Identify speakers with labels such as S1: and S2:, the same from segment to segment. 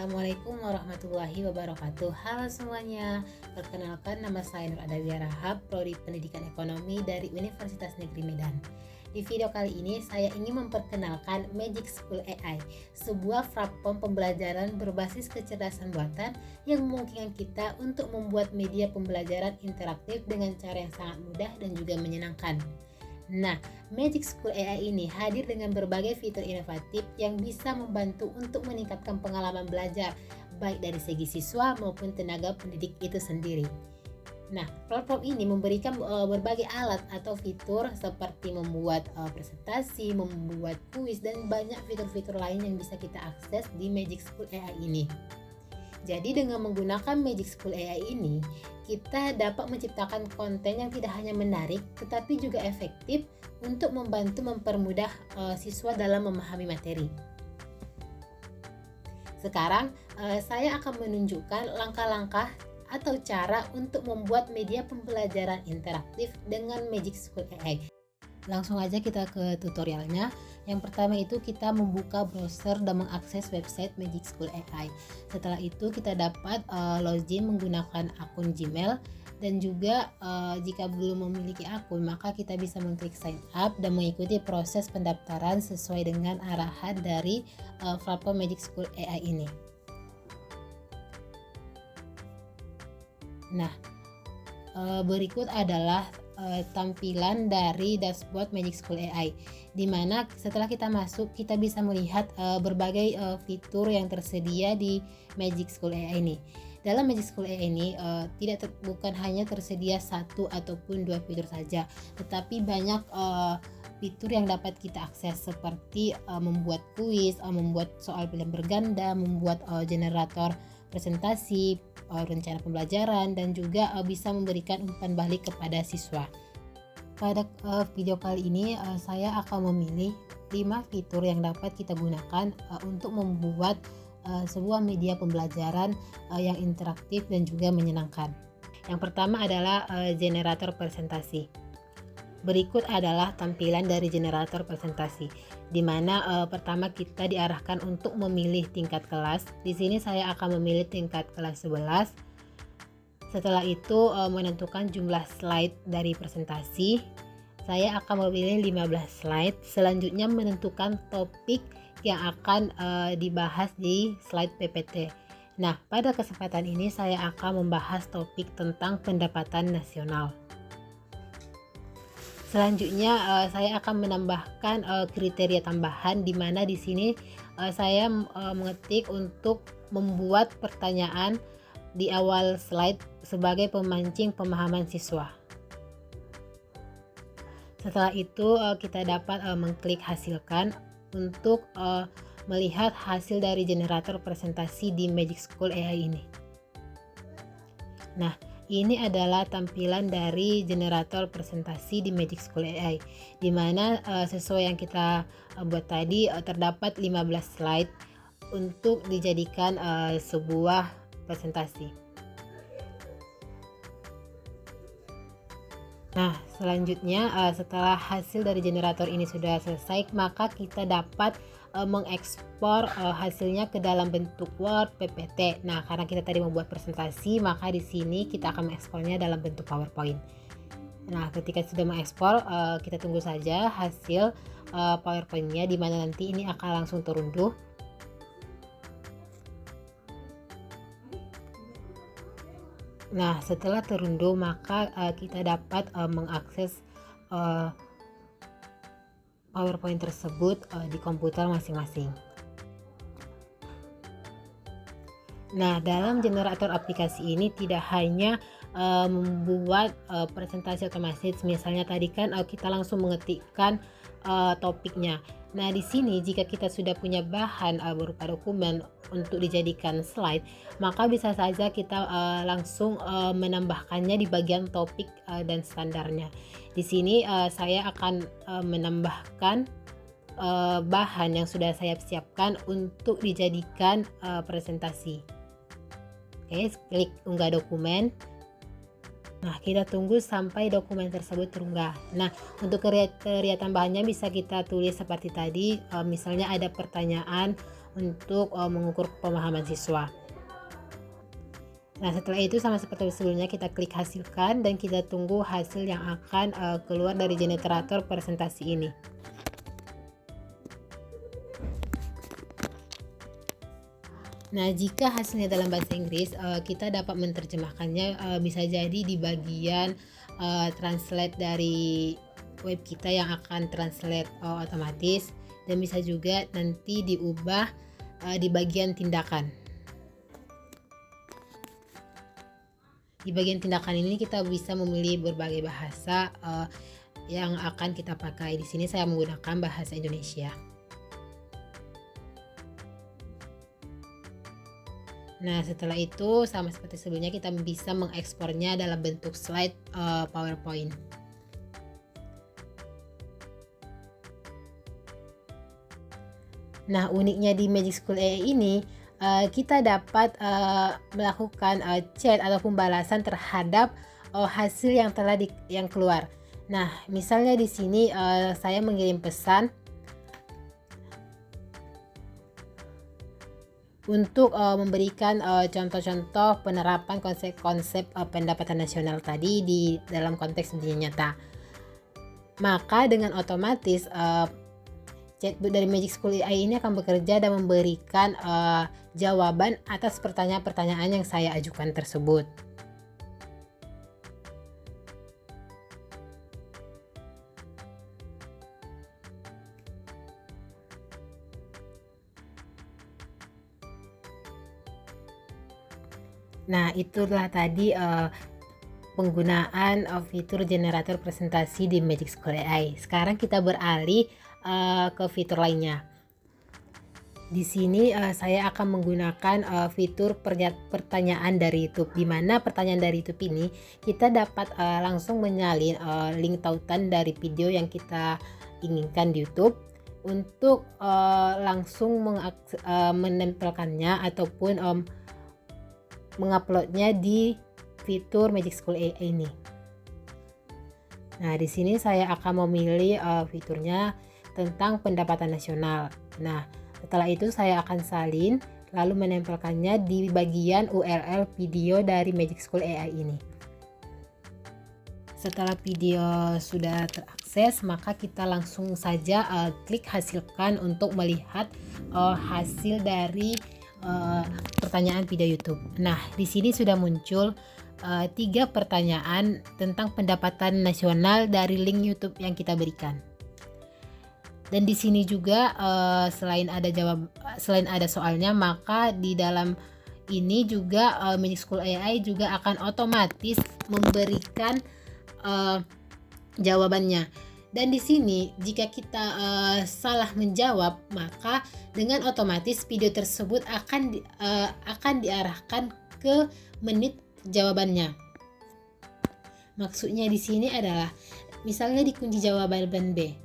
S1: Assalamualaikum warahmatullahi wabarakatuh. Halo semuanya, perkenalkan nama saya Nur Adawiyah Rahab, Prodi Pendidikan Ekonomi dari Universitas Negeri Medan. Di video kali ini saya ingin memperkenalkan Magic School AI, sebuah platform pembelajaran berbasis kecerdasan buatan yang memungkinkan kita untuk membuat media pembelajaran interaktif dengan cara yang sangat mudah dan juga menyenangkan. Nah, Magic School AI ini hadir dengan berbagai fitur inovatif yang bisa membantu untuk meningkatkan pengalaman belajar, baik dari segi siswa maupun tenaga pendidik itu sendiri. Nah, platform ini memberikan berbagai alat atau fitur seperti membuat presentasi, membuat kuis, dan banyak fitur-fitur lain yang bisa kita akses di Magic School AI ini. Jadi dengan menggunakan Magic School AI ini, kita dapat menciptakan konten yang tidak hanya menarik, tetapi juga efektif untuk membantu mempermudah siswa dalam memahami materi. Sekarang saya akan menunjukkan langkah-langkah atau cara untuk membuat media pembelajaran interaktif dengan Magic School AI. Langsung aja kita ke tutorialnya. Yang pertama itu kita membuka browser dan mengakses website Magic School AI. Setelah itu kita dapat login menggunakan akun Gmail, dan juga jika belum memiliki akun maka kita bisa mengklik sign up dan mengikuti proses pendaftaran sesuai dengan arahan dari platform Magic School AI ini. Nah, berikut adalah tampilan dari dashboard Magic School AI, di mana setelah kita masuk kita bisa melihat berbagai fitur yang tersedia di Magic School AI ini. Dalam Magic School AI ini bukan hanya tersedia satu ataupun dua fitur saja, tetapi banyak fitur yang dapat kita akses seperti membuat kuis, membuat soal pilihan berganda, membuat generator presentasi, rencana pembelajaran, dan juga bisa memberikan umpan balik kepada siswa. Pada video kali ini saya akan memilih 5 fitur yang dapat kita gunakan untuk membuat sebuah media pembelajaran yang interaktif dan juga menyenangkan. Yang pertama adalah generator presentasi. Berikut adalah tampilan dari generator presentasi, di mana pertama kita diarahkan untuk memilih tingkat kelas. Di sini saya akan memilih tingkat kelas 11. Setelah itu menentukan jumlah slide dari presentasi. Saya akan memilih 15 slide. Selanjutnya menentukan topik yang akan dibahas di slide PPT. Nah, pada kesempatan ini saya akan membahas topik tentang pendapatan nasional. Selanjutnya saya akan menambahkan kriteria tambahan, di mana di sini saya mengetik untuk membuat pertanyaan di awal slide sebagai pemancing pemahaman siswa. Setelah itu kita dapat mengklik hasilkan untuk melihat hasil dari generator presentasi di Magic School AI ini. Nah, ini adalah tampilan dari generator presentasi di Magic School AI, di mana sesuai yang kita buat tadi terdapat 15 slide untuk dijadikan sebuah presentasi. Nah, selanjutnya setelah hasil dari generator ini sudah selesai, maka kita dapat mengekspor hasilnya ke dalam bentuk Word, PPT. Nah, karena kita tadi membuat presentasi, maka di sini kita akan mengekspornya dalam bentuk PowerPoint. Nah, ketika sudah mengekspor, kita tunggu saja hasil PowerPoint-nya, di mana nanti ini akan langsung terunduh. Nah, setelah terunduh maka kita dapat mengakses PowerPoint tersebut di komputer masing-masing. Nah, dalam generator aplikasi ini tidak hanya membuat presentasi otomatis, misalnya tadi kan kita langsung mengetikkan topiknya. Nah, di sini jika kita sudah punya bahan berupa dokumen untuk dijadikan slide, maka bisa saja kita langsung menambahkannya di bagian topik dan standarnya. Di sini saya akan menambahkan bahan yang sudah saya siapkan untuk dijadikan presentasi. Oke, klik unggah dokumen. Nah, kita tunggu sampai dokumen tersebut terunggah. Nah, untuk kriteria tambahannya bisa kita tulis seperti tadi, misalnya ada pertanyaan untuk mengukur pemahaman siswa. Nah, setelah itu sama seperti sebelumnya kita klik hasilkan dan kita tunggu hasil yang akan keluar dari generator presentasi ini. Nah, jika hasilnya dalam bahasa Inggris, kita dapat menerjemahkannya bisa jadi di bagian translate dari web kita yang akan translate otomatis, dan bisa juga nanti diubah di bagian tindakan. Di bagian tindakan ini kita bisa memilih berbagai bahasa yang akan kita pakai. Di sini saya menggunakan bahasa Indonesia. Nah, setelah itu sama seperti sebelumnya kita bisa mengekspornya dalam bentuk slide PowerPoint. Nah, uniknya di Magic School AI ini kita dapat melakukan chat atau pembalasan terhadap hasil yang telah yang keluar. Nah, misalnya di sini saya mengirim pesan untuk memberikan contoh-contoh penerapan konsep-konsep pendapatan nasional tadi di dalam konteks dunia nyata. Maka dengan otomatis chatbot dari Magic School AI ini akan bekerja dan memberikan jawaban atas pertanyaan-pertanyaan yang saya ajukan tersebut. Nah, itulah tadi penggunaan fitur generator presentasi di Magic School AI. Sekarang kita beralih ke fitur lainnya. Di sini saya akan menggunakan fitur pertanyaan dari YouTube, di mana pertanyaan dari YouTube ini kita dapat langsung menyalin link tautan dari video yang kita inginkan di YouTube untuk langsung menempelkannya ataupun menguploadnya di fitur Magic School AI ini. Nah, di sini saya akan memilih fiturnya tentang pendapatan nasional. Nah, setelah itu saya akan salin lalu menempelkannya di bagian URL video dari Magic School AI ini. Setelah video sudah terakses, maka kita langsung saja klik hasilkan untuk melihat hasil dari pertanyaan video YouTube. Nah, di sini sudah muncul 3 pertanyaan tentang pendapatan nasional dari link YouTube yang kita berikan. Dan di sini juga selain ada soalnya, maka di dalam ini juga Magic School AI juga akan otomatis memberikan jawabannya. Dan di sini jika kita salah menjawab, maka dengan otomatis video tersebut akan diarahkan ke menit jawabannya. Maksudnya di sini adalah misalnya di kunci jawaban B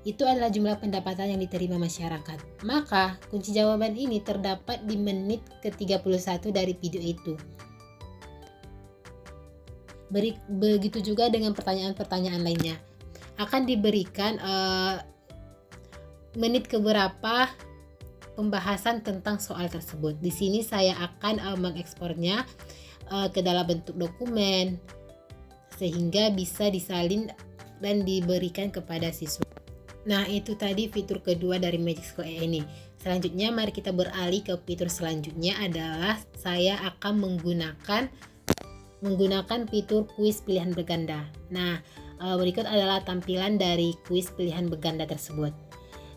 S1: itu adalah jumlah pendapatan yang diterima masyarakat. Maka kunci jawaban ini terdapat di menit ke-31 dari video itu. Begitu juga dengan pertanyaan-pertanyaan lainnya. Akan diberikan menit keberapa pembahasan tentang soal tersebut. Di sini saya akan mengekspornya ke dalam bentuk dokumen sehingga bisa disalin dan diberikan kepada siswa. Nah, itu tadi fitur kedua dari Magic School AI ini. Selanjutnya mari kita beralih ke fitur selanjutnya adalah saya akan menggunakan fitur kuis pilihan berganda. Nah, berikut adalah tampilan dari kuis pilihan berganda tersebut.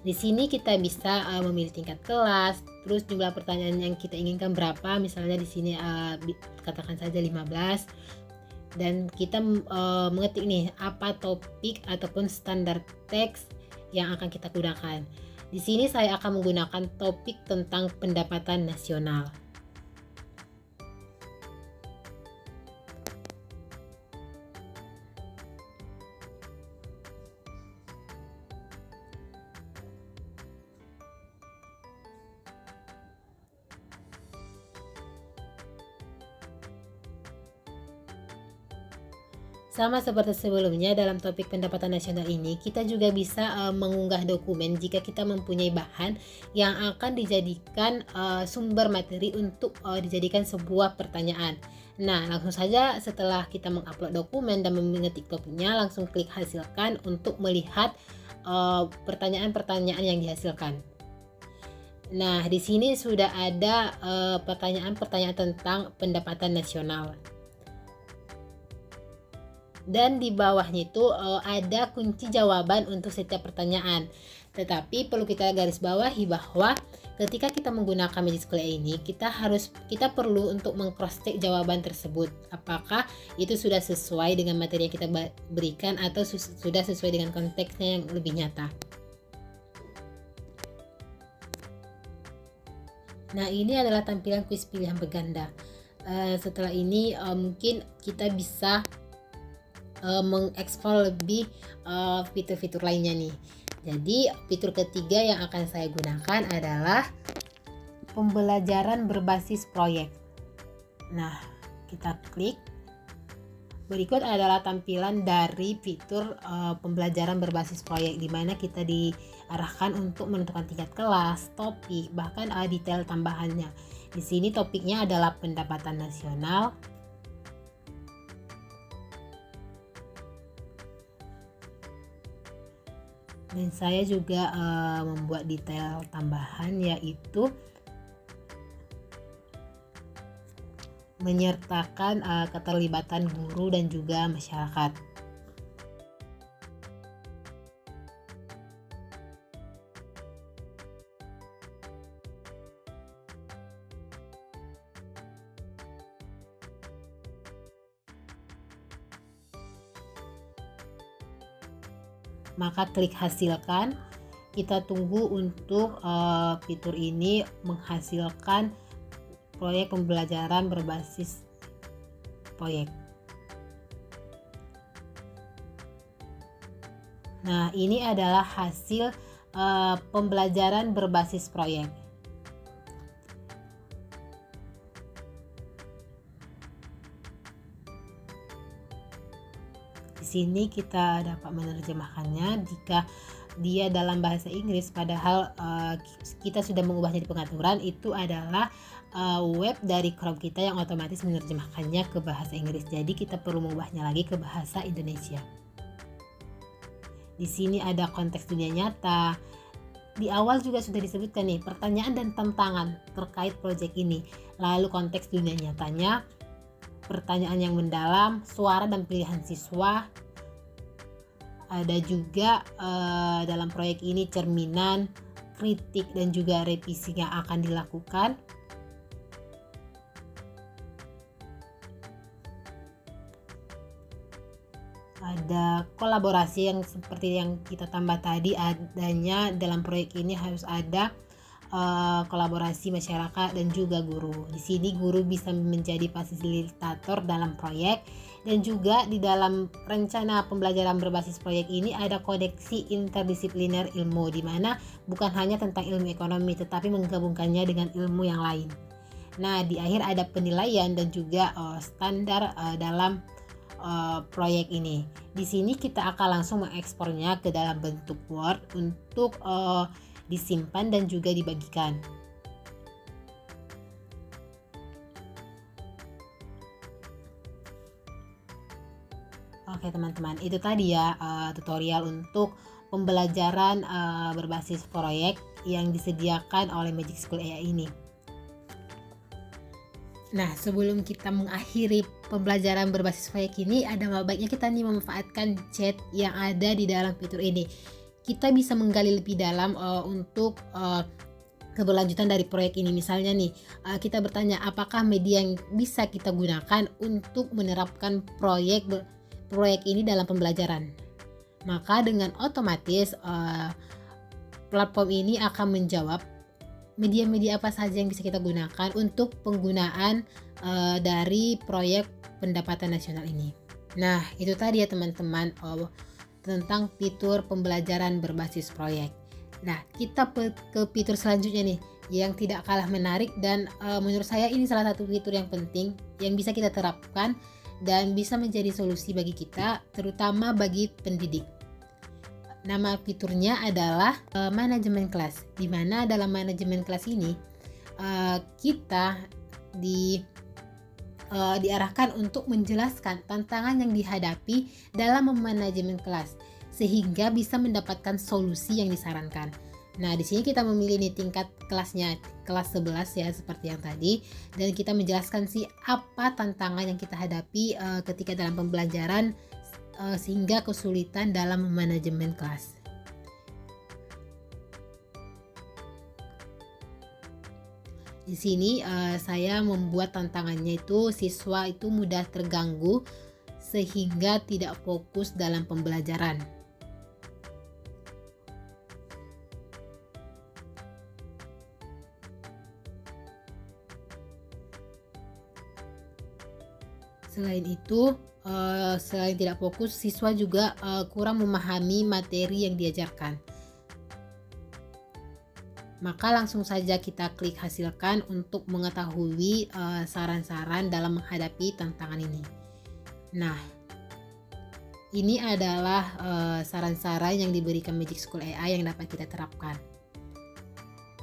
S1: Di sini kita bisa memilih tingkat kelas, terus jumlah pertanyaan yang kita inginkan berapa, misalnya di sini katakan saja 15, dan kita mengetik nih apa topik ataupun standar teks yang akan kita gunakan. Di sini saya akan menggunakan topik tentang pendapatan nasional. Sama seperti sebelumnya, dalam topik pendapatan nasional ini kita juga bisa mengunggah dokumen jika kita mempunyai bahan yang akan dijadikan sumber materi untuk dijadikan sebuah pertanyaan. Nah, langsung saja setelah kita mengupload dokumen dan mengetik topiknya, langsung klik hasilkan untuk melihat pertanyaan-pertanyaan yang dihasilkan. Nah, di sini sudah ada pertanyaan-pertanyaan tentang pendapatan nasional. Dan di bawahnya itu ada kunci jawaban untuk setiap pertanyaan. Tetapi perlu kita garis bawahi bahwa ketika kita menggunakan Magic School AI ini, kita perlu untuk meng-cross check jawaban tersebut. Apakah itu sudah sesuai dengan materi yang kita berikan atau sudah sesuai dengan konteksnya yang lebih nyata. Nah, ini adalah tampilan kuis pilihan berganda. Setelah ini mungkin kita bisa mengeksplor lebih fitur-fitur lainnya nih. Jadi fitur ketiga yang akan saya gunakan adalah pembelajaran berbasis proyek. Nah, kita klik. Berikut adalah tampilan dari fitur pembelajaran berbasis proyek, di mana kita diarahkan untuk menentukan tingkat kelas, topik, bahkan detail tambahannya. Di sini topiknya adalah pendapatan nasional. Dan saya juga membuat detail tambahan, yaitu menyertakan keterlibatan guru dan juga masyarakat. Maka klik hasilkan. Kita tunggu untuk fitur ini menghasilkan proyek pembelajaran berbasis proyek. Nah, ini adalah hasil pembelajaran berbasis proyek. Di sini kita dapat menerjemahkannya jika dia dalam bahasa Inggris, padahal kita sudah mengubahnya di pengaturan. Itu adalah web dari Chrome kita yang otomatis menerjemahkannya ke bahasa Inggris. Jadi kita perlu mengubahnya lagi ke bahasa Indonesia. Di sini ada konteks dunia nyata. Di awal juga sudah disebutkan nih pertanyaan dan tantangan terkait proyek ini. Lalu konteks dunia nyatanya, pertanyaan yang mendalam, suara dan pilihan siswa. Ada juga dalam proyek ini cerminan, kritik dan juga revisi yang akan dilakukan. Ada kolaborasi yang seperti yang kita tambah tadi, adanya dalam proyek ini harus ada kolaborasi masyarakat dan juga guru. Di sini guru bisa menjadi fasilitator dalam proyek, dan juga di dalam rencana pembelajaran berbasis proyek ini ada koneksi interdisipliner ilmu, di mana bukan hanya tentang ilmu ekonomi tetapi menggabungkannya dengan ilmu yang lain. Nah, di akhir ada penilaian dan juga standar dalam proyek ini. Di sini kita akan langsung mengekspornya ke dalam bentuk Word untuk disimpan dan juga dibagikan. Oke teman-teman, itu tadi ya tutorial untuk pembelajaran berbasis proyek yang disediakan oleh Magic School AI ini. Nah, sebelum kita mengakhiri pembelajaran berbasis proyek ini, ada baiknya kita nih memanfaatkan chat yang ada di dalam fitur ini. Kita bisa menggali lebih dalam untuk keberlanjutan dari proyek ini. Misalnya nih, kita bertanya apakah media yang bisa kita gunakan untuk menerapkan proyek ini dalam pembelajaran. Maka dengan otomatis platform ini akan menjawab media-media apa saja yang bisa kita gunakan untuk penggunaan dari proyek pendapatan nasional ini. Nah, itu tadi ya teman-teman tentang fitur pembelajaran berbasis proyek. Nah, kita ke fitur selanjutnya nih yang tidak kalah menarik dan menurut saya ini salah satu fitur yang penting yang bisa kita terapkan dan bisa menjadi solusi bagi kita, terutama bagi pendidik. Nama fiturnya adalah manajemen kelas, di mana dalam manajemen kelas ini kita diarahkan untuk menjelaskan tantangan yang dihadapi dalam memanajemen kelas sehingga bisa mendapatkan solusi yang disarankan. Nah, di sini kita memilih nih tingkat kelasnya, kelas 11 ya seperti yang tadi, dan kita menjelaskan sih apa tantangan yang kita hadapi ketika dalam pembelajaran sehingga kesulitan dalam manajemen kelas. Di sini saya membuat tantangannya itu siswa itu mudah terganggu sehingga tidak fokus dalam pembelajaran. Selain itu, selain tidak fokus, siswa juga kurang memahami materi yang diajarkan. Maka langsung saja kita klik hasilkan untuk mengetahui saran-saran dalam menghadapi tantangan ini. Nah, ini adalah saran-saran yang diberikan Magic School AI yang dapat kita terapkan.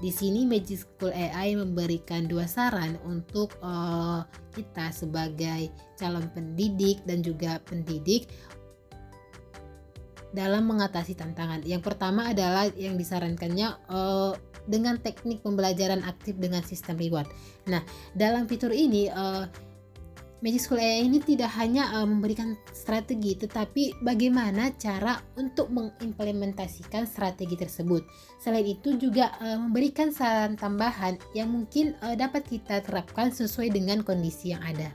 S1: Di sini Magic School AI memberikan 2 saran untuk kita sebagai calon pendidik dan juga pendidik dalam mengatasi tantangan. Yang pertama adalah yang disarankannya dengan teknik pembelajaran aktif dengan sistem reward. Nah, dalam fitur ini Magic School AI ini tidak hanya memberikan strategi, tetapi bagaimana cara untuk mengimplementasikan strategi tersebut. Selain itu juga memberikan saran tambahan yang mungkin dapat kita terapkan sesuai dengan kondisi yang ada.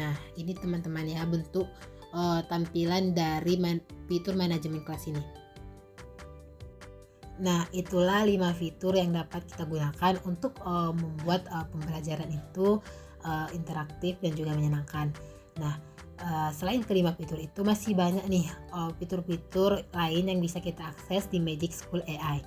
S1: Nah, ini teman-teman ya bentuk tampilan dari fitur manajemen kelas ini. Nah, itulah 5 fitur yang dapat kita gunakan untuk membuat pembelajaran itu interaktif dan juga menyenangkan. Nah, selain kelima fitur itu masih banyak nih fitur-fitur lain yang bisa kita akses di Magic School AI.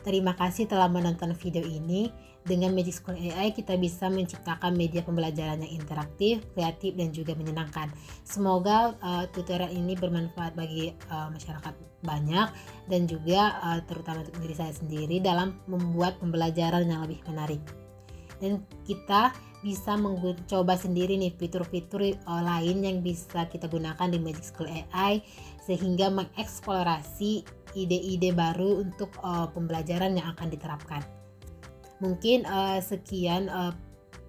S1: Terima kasih telah menonton video ini. Dengan Magic School AI kita bisa menciptakan media pembelajaran yang interaktif, kreatif, dan juga menyenangkan. Semoga tutorial ini bermanfaat bagi masyarakat banyak dan juga terutama untuk diri saya sendiri dalam membuat pembelajaran yang lebih menarik. Dan kita bisa mencoba sendiri nih fitur-fitur lain yang bisa kita gunakan di Magic School AI sehingga mengeksplorasi ide-ide baru untuk pembelajaran yang akan diterapkan. Mungkin sekian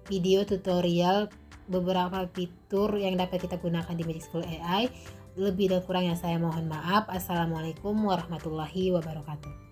S1: video tutorial beberapa fitur yang dapat kita gunakan di Magic School AI. Lebih dan kurangnya saya mohon maaf. Assalamualaikum warahmatullahi wabarakatuh.